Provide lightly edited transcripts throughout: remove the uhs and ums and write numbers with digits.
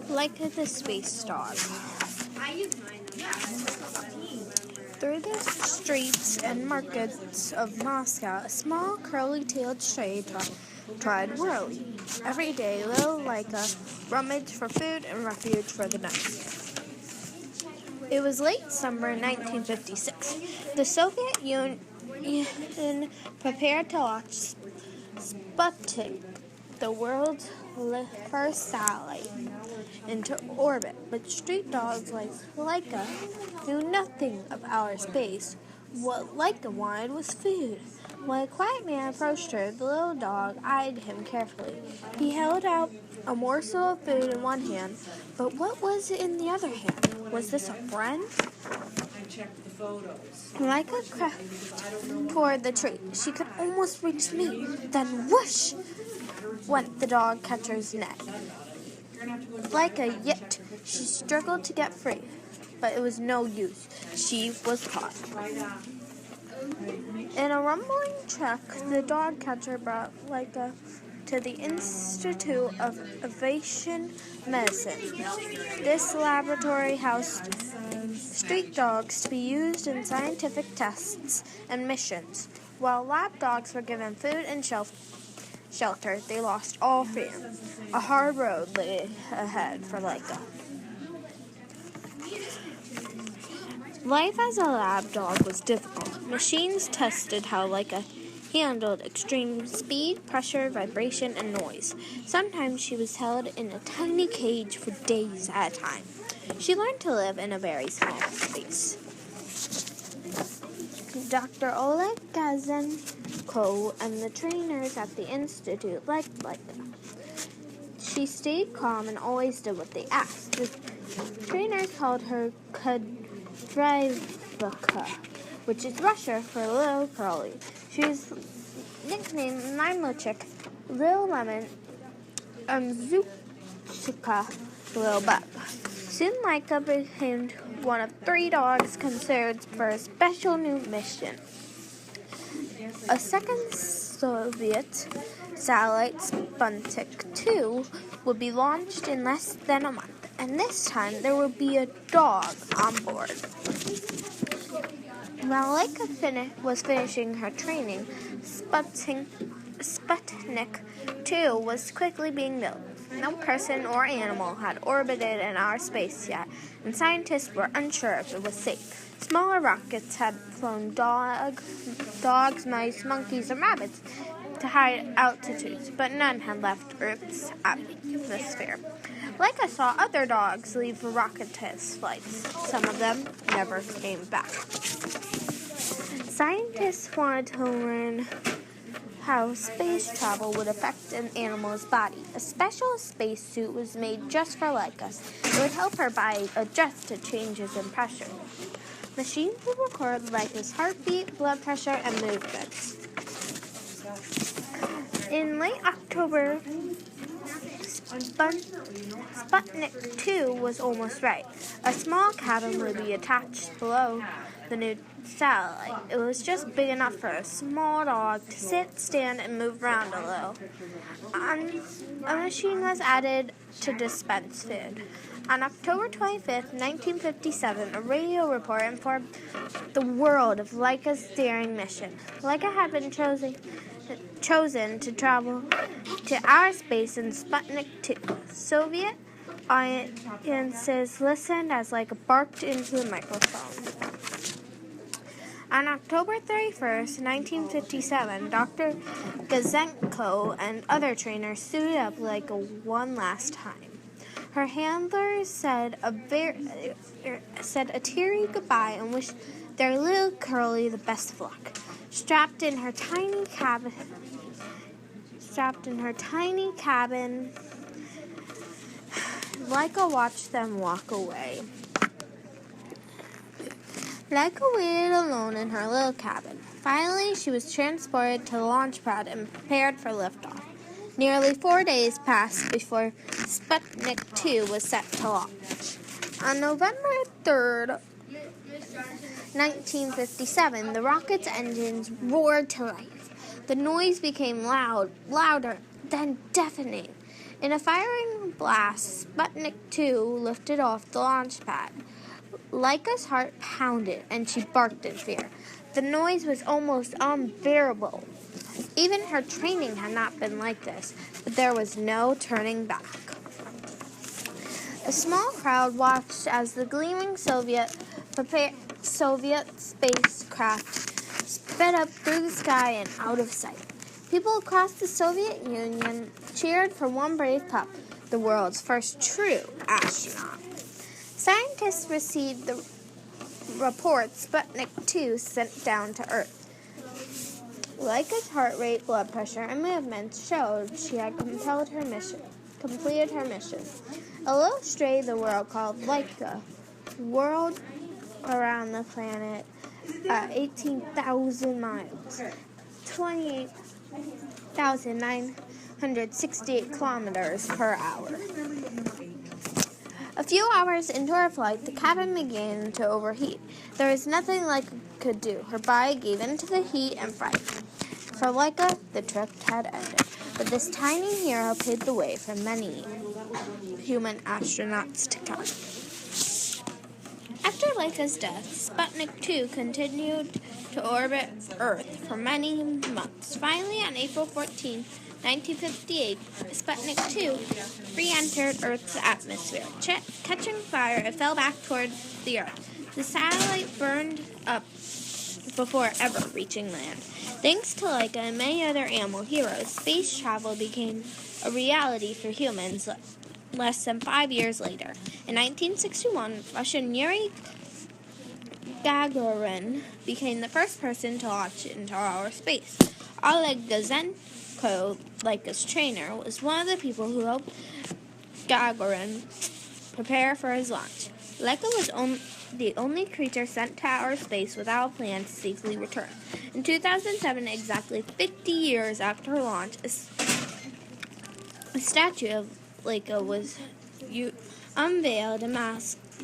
like the space dog. Through the streets and markets of Moscow, a small curly-tailed stray tried whirly. Every day, little Laika rummaged for food and refuge for the night. It was late summer 1956. The Soviet Union prepared to launch Sputnik, the world's first satellite, into orbit, but street dogs like Laika knew nothing of outer space. What Laika wanted was food. When a quiet man approached her, the little dog eyed him carefully. He held out a morsel of food in one hand, but what was it in the other hand? Was this a friend? Laika crept toward the tree. She could almost reach the meat. Then whoosh went the dog catcher's net. Like a yit, she struggled to get free, but it was no use. She was caught. In a rumbling truck, the dog catcher brought Laika to the Institute of Aviation Medicine. This laboratory housed street dogs to be used in scientific tests and missions. While lab dogs were given food and shelter, they lost all freedom. A hard road lay ahead for Laika. Life as a lab dog was difficult. Machines tested how Laika handled extreme speed, pressure, vibration, and noise. Sometimes she was held in a tiny cage for days at a time. She learned to live in a very small space. Dr. Oleg Gazenko and the trainers at the institute liked Laika. She stayed calm and always did what they asked. The trainers called her Kadrivka, which is Russia for little curly. She was nicknamed Mimlochik, Little Lemon, and Zupchika, Little Bug. Soon Laika became one of 3 dogs considered for a special new mission. A second Soviet satellite, Sputnik 2, would be launched in less than a month, and this time there would be a dog on board. While Laika was finishing her training, Sputnik 2 was quickly being built. No person or animal had orbited in our space yet, and scientists were unsure if it was safe. Smaller rockets had flown dogs, mice, monkeys, and rabbits to high altitudes, but none had left Earth's atmosphere. Laika saw other dogs leave for rocket test flights. Some of them never came back. Scientists wanted to learn how space travel would affect an animal's body. A special spacesuit was made just for Laika. It would help her body adjust to changes in pressure. Machines would record Laika's heartbeat, blood pressure, and movements. In late October, Sputnik 2 was almost right. A small cabin would be attached below the new satellite. It was just big enough for a small dog to sit, stand, and move around a little. A machine was added to dispense food. On October 25, 1957, a radio report informed the world of Laika's daring mission. Laika had been chosen to travel to outer space in Sputnik 2. Soviet audiences listened as Laika barked into the microphone. On October 31st, 1957, Dr. Gazenko and other trainers suited up Laika one last time. Her handlers said a teary goodbye and wished their little curly the best of luck. Strapped in her tiny cabin, Laika watched them walk away. Laika waited alone in her little cabin. Finally, she was transported to the launch pad and prepared for liftoff. Nearly 4 days passed before Sputnik 2 was set to launch. On November 3rd, 1957, the rocket's engines roared to life. The noise became louder, then deafening. In a firing blast, Sputnik 2 lifted off the launch pad. Laika's heart pounded, and she barked in fear. The noise was almost unbearable. Even her training had not been like this, but there was no turning back. A small crowd watched as the gleaming Soviet spacecraft sped up through the sky and out of sight. People across the Soviet Union cheered for one brave pup, the world's first true astronaut. Scientists received the report Sputnik 2 sent down to Earth. Laika's heart rate, blood pressure, and movements showed she had completed her mission. A little stray the world called Laika whirled around the planet at 18,000 miles, 28,968 kilometers per hour. A few hours into her flight, the cabin began to overheat. There was nothing Laika could do. Her body gave in to the heat and fright. For Laika, the trip had ended. But this tiny hero paved the way for many human astronauts to come. After Laika's death, Sputnik 2 continued to orbit Earth for many months. Finally, on April 14, 1958, Sputnik 2 re-entered Earth's atmosphere. Catching fire, it fell back toward the Earth. The satellite burned up before ever reaching land. Thanks to Laika and many other animal heroes, space travel became a reality for humans less than 5 years later. In 1961, Russian Yuri Gagarin became the first person to launch into outer space. Oleg Gazenko, Laika's trainer, was one of the people who helped Gagarin prepare for his launch. Laika was the only creature sent to outer space without a plan to safely return. In 2007, exactly 50 years after her launch, a statue of Laika was unveiled in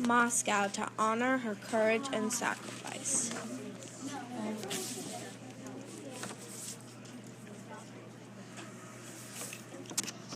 Moscow to honor her courage and sacrifice.